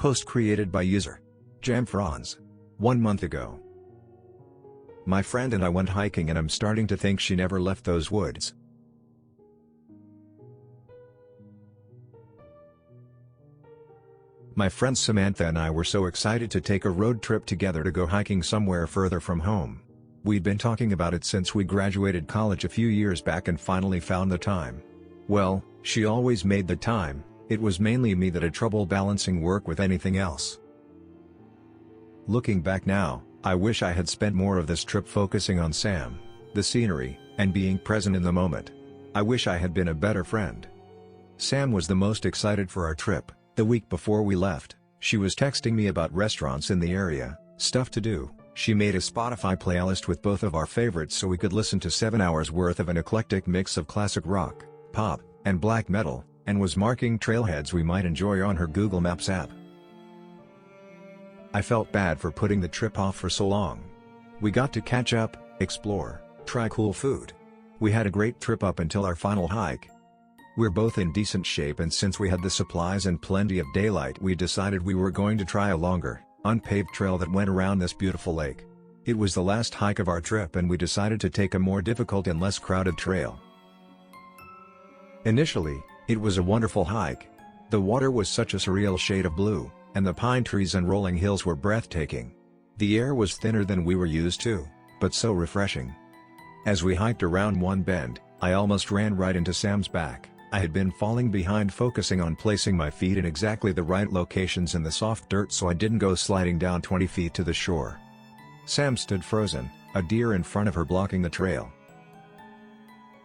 Post created by user Jamfrons. 1 month ago. My friend and I went hiking and I'm starting to think she never left those woods. My friend Samantha and I were so excited to take a road trip together to go hiking somewhere further from home. We'd been talking about it since we graduated college a few years back and finally found the time. Well, she always made the time. It was mainly me that had trouble balancing work with anything else. Looking back now, I wish I had spent more of this trip focusing on Sam, the scenery, and being present in the moment. I wish I had been a better friend. Sam was the most excited for our trip. The week before we left, she was texting me about restaurants in the area, stuff to do. She made a Spotify playlist with both of our favorites so we could listen to 7 hours worth of an eclectic mix of classic rock, pop, and black metal, and was marking trailheads we might enjoy on her Google Maps app. I felt bad for putting the trip off for so long. We got to catch up, explore, try cool food. We had a great trip up until our final hike. We're both in decent shape, and since we had the supplies and plenty of daylight, we decided we were going to try a longer, unpaved trail that went around this beautiful lake. It was the last hike of our trip and we decided to take a more difficult and less crowded trail. Initially, it was a wonderful hike. The water was such a surreal shade of blue, and the pine trees and rolling hills were breathtaking. The air was thinner than we were used to, but so refreshing. As we hiked around one bend, I almost ran right into Sam's back. I had been falling behind, focusing on placing my feet in exactly the right locations in the soft dirt so I didn't go sliding down 20 feet to the shore. Sam stood frozen, a deer in front of her blocking the trail.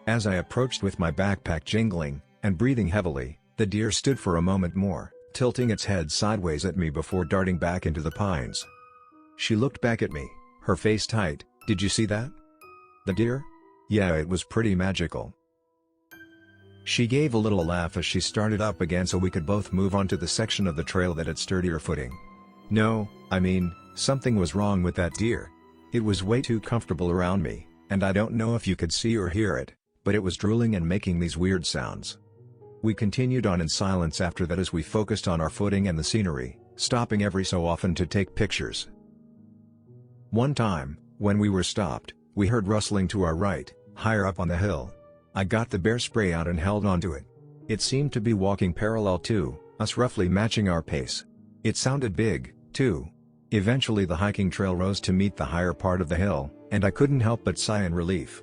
As I approached with my backpack jingling, and breathing heavily, the deer stood for a moment more, tilting its head sideways at me before darting back into the pines. She looked back at me, her face tight. "Did you see that? The deer?" "Yeah, it was pretty magical." She gave a little laugh as she started up again so we could both move on to the section of the trail that had sturdier footing. "No, I mean, something was wrong with that deer. It was way too comfortable around me, and I don't know if you could see or hear it, but it was drooling and making these weird sounds." We continued on in silence after that as we focused on our footing and the scenery, stopping every so often to take pictures. One time, when we were stopped, we heard rustling to our right, higher up on the hill. I got the bear spray out and held onto it. It seemed to be walking parallel to us, roughly matching our pace. It sounded big, too. Eventually the hiking trail rose to meet the higher part of the hill, and I couldn't help but sigh in relief.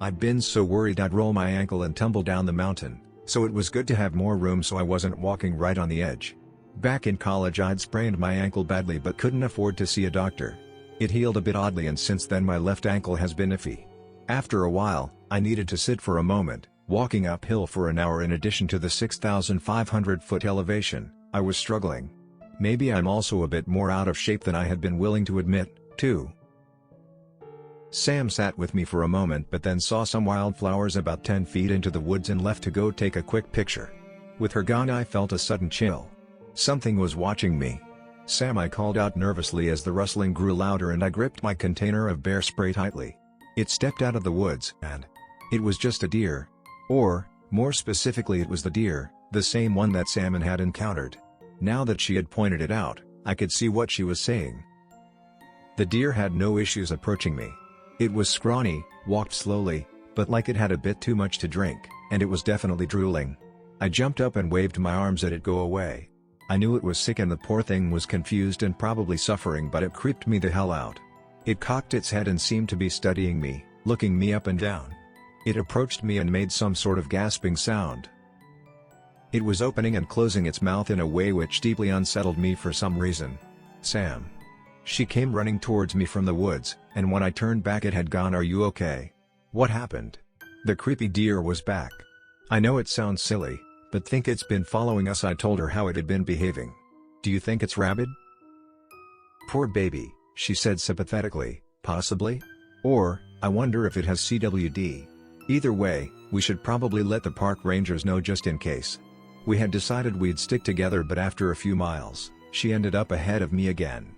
I'd been so worried I'd roll my ankle and tumble down the mountain, so it was good to have more room so I wasn't walking right on the edge. Back in college I'd sprained my ankle badly but couldn't afford to see a doctor. It healed a bit oddly, and since then my left ankle has been iffy. After a while, I needed to sit for a moment, walking uphill for an hour in addition to the 6,500-foot elevation. I was struggling. Maybe I'm also a bit more out of shape than I had been willing to admit, too. Sam sat with me for a moment but then saw some wildflowers about 10 feet into the woods and left to go take a quick picture. With her gone I felt a sudden chill. Something was watching me. "Sam," I called out nervously as the rustling grew louder and I gripped my container of bear spray tightly. It stepped out of the woods, and it was just a deer. Or, more specifically, it was the deer, the same one that Sam had encountered. Now that she had pointed it out, I could see what she was saying. The deer had no issues approaching me. It was scrawny, walked slowly, but like it had a bit too much to drink, and it was definitely drooling. I jumped up and waved my arms at it go away. I knew it was sick and the poor thing was confused and probably suffering, but it creeped me the hell out. It cocked its head and seemed to be studying me, looking me up and down. It approached me and made some sort of gasping sound. It was opening and closing its mouth in a way which deeply unsettled me for some reason. "Sam." She came running towards me from the woods, and when I turned back it had gone. "Are you okay? What happened?" The creepy deer was back. "I know it sounds silly, but think it's been following us." I told her how it had been behaving. "Do you think it's rabid?" "Poor baby," she said sympathetically. "Possibly. Or, I wonder if it has CWD. Either way, we should probably let the park rangers know just in case." We had decided we'd stick together, but after a few miles, she ended up ahead of me again.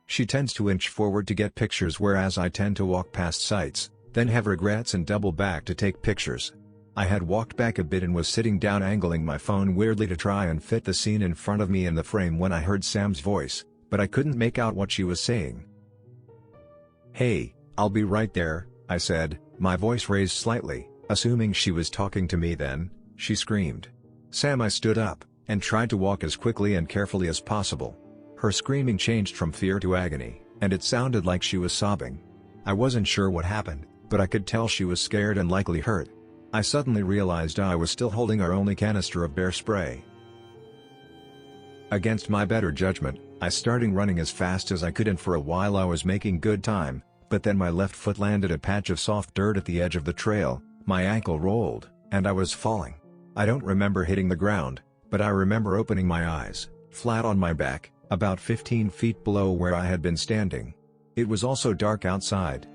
She tends to inch forward to get pictures, whereas I tend to walk past sites, then have regrets and double back to take pictures. I had walked back a bit and was sitting down angling my phone weirdly to try and fit the scene in front of me in the frame when I heard Sam's voice, but I couldn't make out what she was saying. "Hey, I'll be right there," I said, my voice raised slightly, assuming she was talking to me. Then she screamed. "Sam!" I stood up, and tried to walk as quickly and carefully as possible. Her screaming changed from fear to agony, and it sounded like she was sobbing. I wasn't sure what happened, but I could tell she was scared and likely hurt. I suddenly realized I was still holding our only canister of bear spray. Against my better judgment, I started running as fast as I could, and for a while I was making good time, but then my left foot landed a patch of soft dirt at the edge of the trail, my ankle rolled, and I was falling. I don't remember hitting the ground, but I remember opening my eyes, flat on my back, about 15 feet below where I had been standing. It was also dark outside.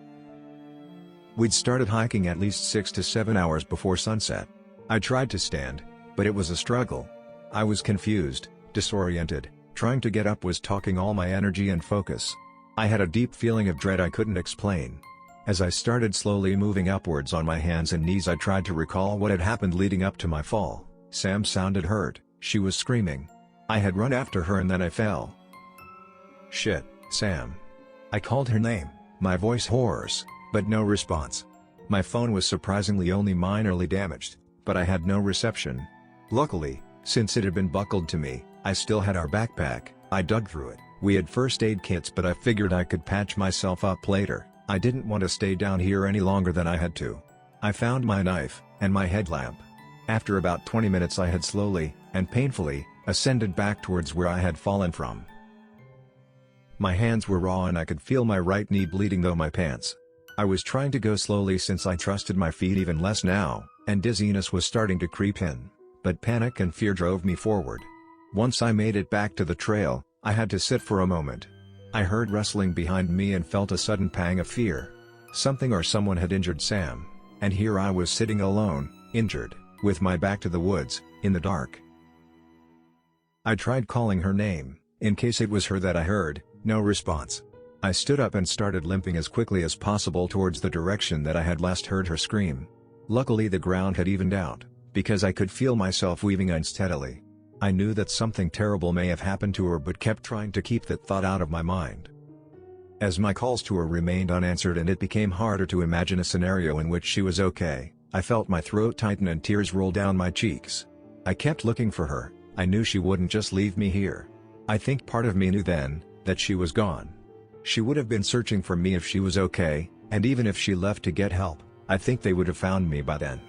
We'd started hiking at least 6 to 7 hours before sunset. I tried to stand, but it was a struggle. I was confused, disoriented, trying to get up was taking all my energy and focus. I had a deep feeling of dread I couldn't explain. As I started slowly moving upwards on my hands and knees, I tried to recall what had happened leading up to my fall. Sam sounded hurt, she was screaming. I had run after her and then I fell. "Shit, Sam." I called her name, my voice hoarse, but no response. My phone was surprisingly only minorly damaged, but I had no reception. Luckily, since it had been buckled to me, I still had our backpack. I dug through it. We had first aid kits, but I figured I could patch myself up later. I didn't want to stay down here any longer than I had to. I found my knife, and my headlamp. After about 20 minutes I had slowly, and painfully, ascended back towards where I had fallen from. My hands were raw and I could feel my right knee bleeding through my pants. I was trying to go slowly since I trusted my feet even less now, and dizziness was starting to creep in, but panic and fear drove me forward. Once I made it back to the trail, I had to sit for a moment. I heard rustling behind me and felt a sudden pang of fear. Something or someone had injured Sam, and here I was sitting alone, injured, with my back to the woods, in the dark. I tried calling her name, in case it was her that I heard. No response. I stood up and started limping as quickly as possible towards the direction that I had last heard her scream. Luckily the ground had evened out, because I could feel myself weaving unsteadily. I knew that something terrible may have happened to her, but kept trying to keep that thought out of my mind. As my calls to her remained unanswered and it became harder to imagine a scenario in which she was okay, I felt my throat tighten and tears roll down my cheeks. I kept looking for her. I knew she wouldn't just leave me here. I think part of me knew then that she was gone. She would have been searching for me if she was okay, and even if she left to get help, I think they would have found me by then.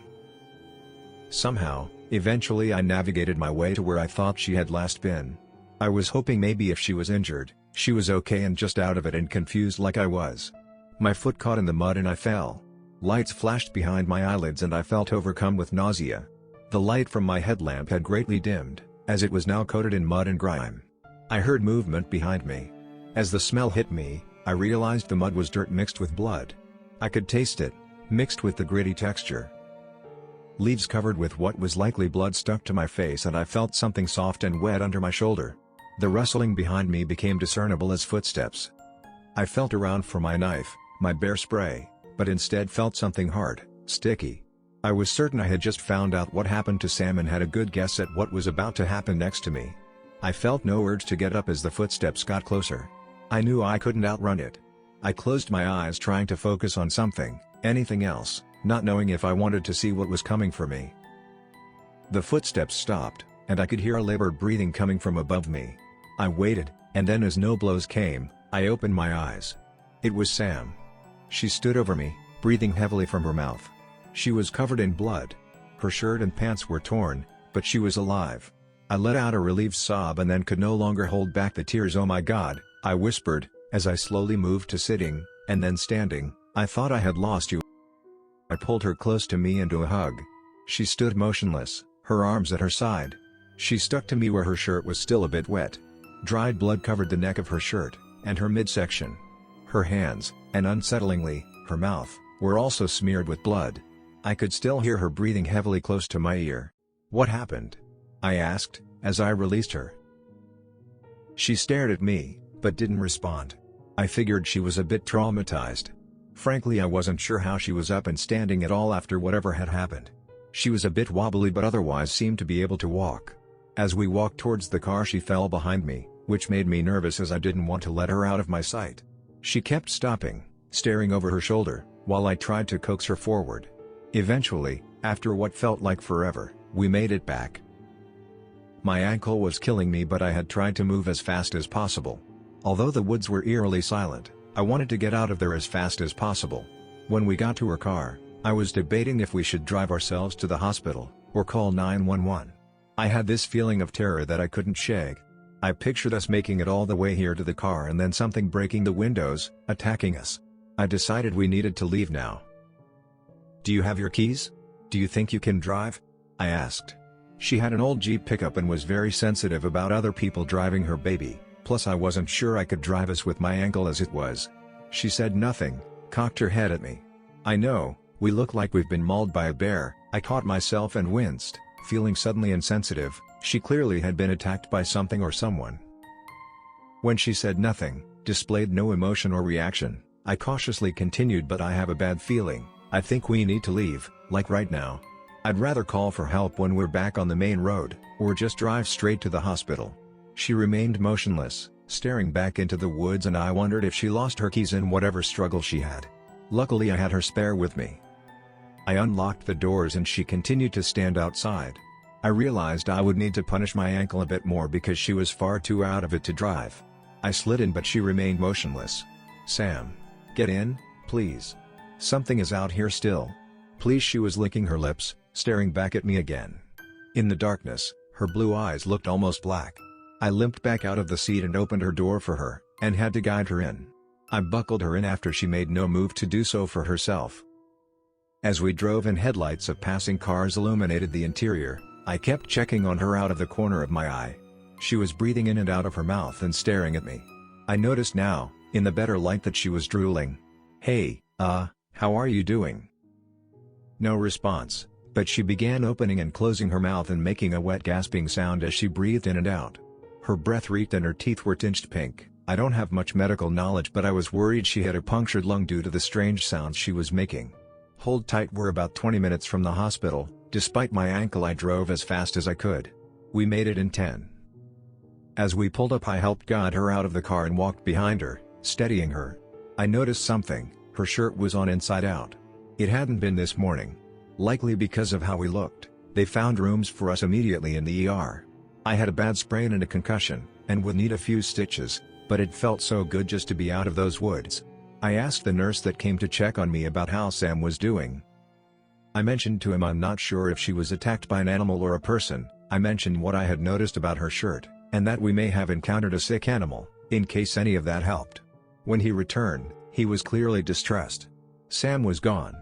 Somehow, eventually I navigated my way to where I thought she had last been. I was hoping maybe if she was injured, she was okay and just out of it and confused like I was. My foot caught in the mud and I fell. Lights flashed behind my eyelids and I felt overcome with nausea. The light from my headlamp had greatly dimmed, as it was now coated in mud and grime. I heard movement behind me. As the smell hit me, I realized the mud was dirt mixed with blood. I could taste it, mixed with the gritty texture. Leaves covered with what was likely blood stuck to my face and I felt something soft and wet under my shoulder. The rustling behind me became discernible as footsteps. I felt around for my knife, my bear spray, but instead felt something hard, sticky. I was certain I had just found out what happened to Sam and had a good guess at what was about to happen next to me. I felt no urge to get up as the footsteps got closer. I knew I couldn't outrun it. I closed my eyes trying to focus on something, anything else, not knowing if I wanted to see what was coming for me. The footsteps stopped, and I could hear a labored breathing coming from above me. I waited, and then as no blows came, I opened my eyes. It was Sam. She stood over me, breathing heavily from her mouth. She was covered in blood. Her shirt and pants were torn, but she was alive. I let out a relieved sob and then could no longer hold back the tears. "Oh my God," I whispered, as I slowly moved to sitting, and then standing. "I thought I had lost you." I pulled her close to me into a hug. She stood motionless, her arms at her side. She stuck to me where her shirt was still a bit wet. Dried blood covered the neck of her shirt, and her midsection. Her hands, and unsettlingly, her mouth, were also smeared with blood. I could still hear her breathing heavily close to my ear. "What happened?" I asked, as I released her. She stared at me, but didn't respond. I figured she was a bit traumatized. Frankly, I wasn't sure how she was up and standing at all after whatever had happened. She was a bit wobbly but otherwise seemed to be able to walk. As we walked towards the car she fell behind me, which made me nervous as I didn't want to let her out of my sight. She kept stopping, staring over her shoulder, while I tried to coax her forward. Eventually, after what felt like forever, we made it back. My ankle was killing me but I had tried to move as fast as possible. Although the woods were eerily silent, I wanted to get out of there as fast as possible. When we got to her car, I was debating if we should drive ourselves to the hospital, or call 911. I had this feeling of terror that I couldn't shake. I pictured us making it all the way here to the car and then something breaking the windows, attacking us. I decided we needed to leave now. "Do you have your keys? Do you think you can drive?" I asked. She had an old Jeep pickup and was very sensitive about other people driving her baby, plus I wasn't sure I could drive us with my ankle as it was. She said nothing, cocked her head at me. "I know, we look like we've been mauled by a bear." I caught myself and winced, feeling suddenly insensitive. She clearly had been attacked by something or someone. When she said nothing, displayed no emotion or reaction, I cautiously continued, "But I have a bad feeling. I think we need to leave, like right now. I'd rather call for help when we're back on the main road, or just drive straight to the hospital." She remained motionless, staring back into the woods, and I wondered if she lost her keys in whatever struggle she had. Luckily I had her spare with me. I unlocked the doors and she continued to stand outside. I realized I would need to punish my ankle a bit more because she was far too out of it to drive. I slid in but she remained motionless. "Sam, get in, please. Something is out here still. Please." She was licking her lips, staring back at me again. In the darkness, her blue eyes looked almost black. I limped back out of the seat and opened her door for her, and had to guide her in. I buckled her in after she made no move to do so for herself. As we drove in, headlights of passing cars illuminated the interior. I kept checking on her out of the corner of my eye. She was breathing in and out of her mouth and staring at me. I noticed now, in the better light, that she was drooling. "Hey, how are you doing?" No response, but she began opening and closing her mouth and making a wet gasping sound as she breathed in and out. Her breath reeked and her teeth were tinged pink. I don't have much medical knowledge, but I was worried she had a punctured lung due to the strange sounds she was making. "Hold tight, we're about 20 minutes from the hospital." Despite my ankle, I drove as fast as I could. We made it in 10. As we pulled up, I helped guide her out of the car and walked behind her, steadying her. I noticed something: her shirt was on inside out. It hadn't been this morning. Likely because of how we looked, they found rooms for us immediately in the ER. I had a bad sprain and a concussion, and would need a few stitches, but it felt so good just to be out of those woods. I asked the nurse that came to check on me about how Sam was doing. I mentioned to him I'm not sure if she was attacked by an animal or a person. I mentioned what I had noticed about her shirt, and that we may have encountered a sick animal, in case any of that helped. When he returned, he was clearly distressed. Sam was gone.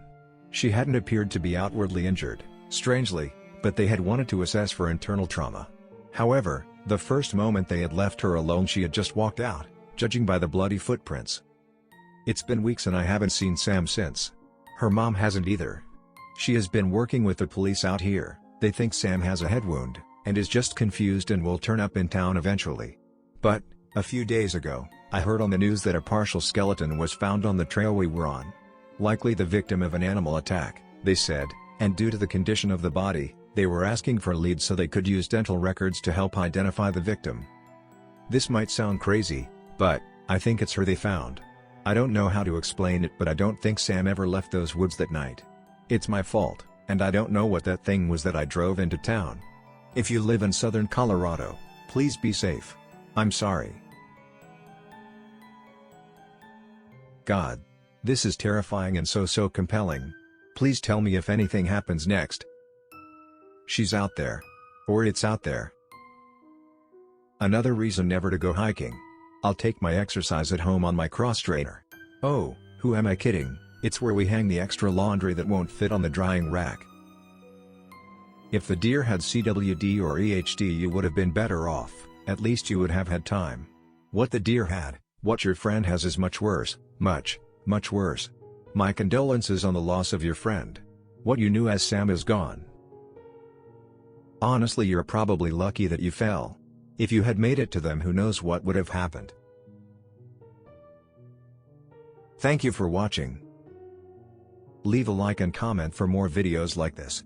She hadn't appeared to be outwardly injured, strangely, but they had wanted to assess for internal trauma. However, the first moment they had left her alone, she had just walked out, judging by the bloody footprints. It's been weeks and I haven't seen Sam since. Her mom hasn't either. She has been working with the police out here. They think Sam has a head wound, and is just confused and will turn up in town eventually. But, a few days ago, I heard on the news that a partial skeleton was found on the trail we were on. Likely the victim of an animal attack, they said, and due to the condition of the body, they were asking for leads so they could use dental records to help identify the victim. This might sound crazy, but I think it's her they found. I don't know how to explain it, but I don't think Sam ever left those woods that night. It's my fault, and I don't know what that thing was that I drove into town. If you live in southern Colorado, please be safe. I'm sorry. God. This is terrifying and so compelling. Please tell me if anything happens next. She's out there. Or it's out there. Another reason never to go hiking. I'll take my exercise at home on my cross trainer. Oh, who am I kidding? It's where we hang the extra laundry that won't fit on the drying rack. If the deer had CWD or EHD, you would have been better off. At least you would have had time. What the deer had, what your friend has is much worse, much worse. My condolences on the loss of your friend. What you knew as Sam is gone. Honestly, you're probably lucky that you fell. If you had made it to them, who knows what would have happened. Thank you for watching. Leave a like and comment for more videos like this.